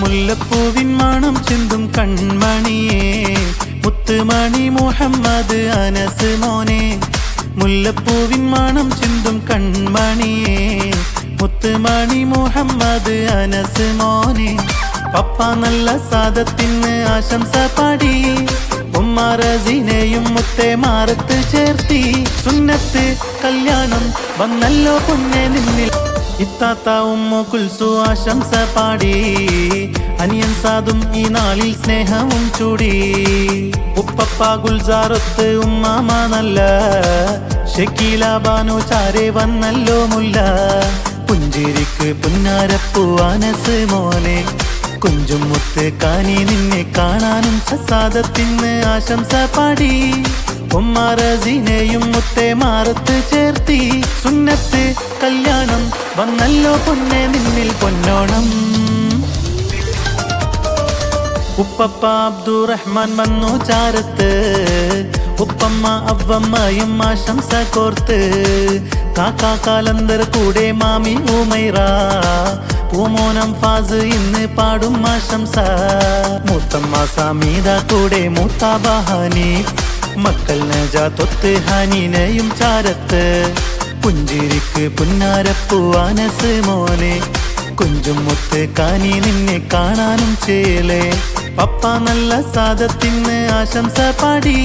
മുല്ലപ്പൂവിൻ മണം ചിന്തും കൺമണിയേ മുത്തുമണി മുഹമ്മദ് അനസ് മോനെ. മുല്ലപ്പൂവിൻ മണം ചിന്തും കൺമണിയേ മുത്തുമണി മുഹമ്മദ് അനസ് മോനെ. പപ്പ നല്ല സാദത്തിന് ആശംസ പാടി ഉമ്മ റസീനയും മുത്തേ മാറത്ത് ചേർത്തി. സുന്നത്ത് കല്യാണം വന്നല്ലോ പൊന്നെ നിന്നിൽ. ഇത്താത്ത ഉമ്മു കുൽസു ആശംസ പാടി അനിയൻ സാദും ഈ നാളിൽ സ്നേഹവും ചൂടി. ഉപ്പപ്പ ഗുൽസാറത്ത് ഉമ്മാമ നല്ല ഷക്കീല ബാനു ചാരെ വന്നല്ലോ മുല്ല. പുഞ്ചിരിക്ക് പുന്നാരപ്പൂ അനസ് മോനെ. കുഞ്ചും മുത്ത് കാനി നിന്നെ കാണാനും സാദത്തിന് ആശംസ പാടി ഉമ്മ റസീനയും മുത്തേ മാറത്ത് ചേർത്തി. സുന്നത്ത് കല്യാണം വന്നല്ലോ പൊന്നെ നിന്നിൽ പൊന്നോണം. ഉപ്പപ്പ അബ്ദുറഹ്മാൻ വന്നു ചാരത്ത് ഉപ്പമ്മ അവമ്മയും ആശംസ കോർത്ത്. കാക്കാ കാലന്തർ കൂടെ മാമി ഉമൈറ പൂമോനം ഫാസ് ഇന്ന് പാടും ആശംസ. മൂത്തമ്മ സമീത കൂടെ മൂത്താബ ഹനീഫ് മക്കൾ നജാത്തൊത്ത് ഹനീനയും ചാരത്ത്. പുഞ്ചിരിക്ക് പുന്നാരപ്പൂ അനസ് മോനെ. കുഞ്ചും മുത്ത് കാനി നിന്നെ കാണാനും ചേലേ. പപ്പ നല്ല സാദത്തിന് ആശംസ പാടി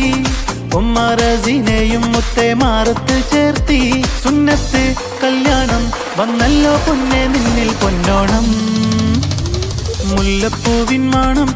ഉമ്മ റസീനയും മുത്തേ മാറത്ത് ചേർത്തി. സുന്നത്ത് കല്യാണം വന്നല്ലോ പൊന്നെ നിന്നിൽ പൊന്നോണം. മുല്ലപ്പൂവിൻ മണം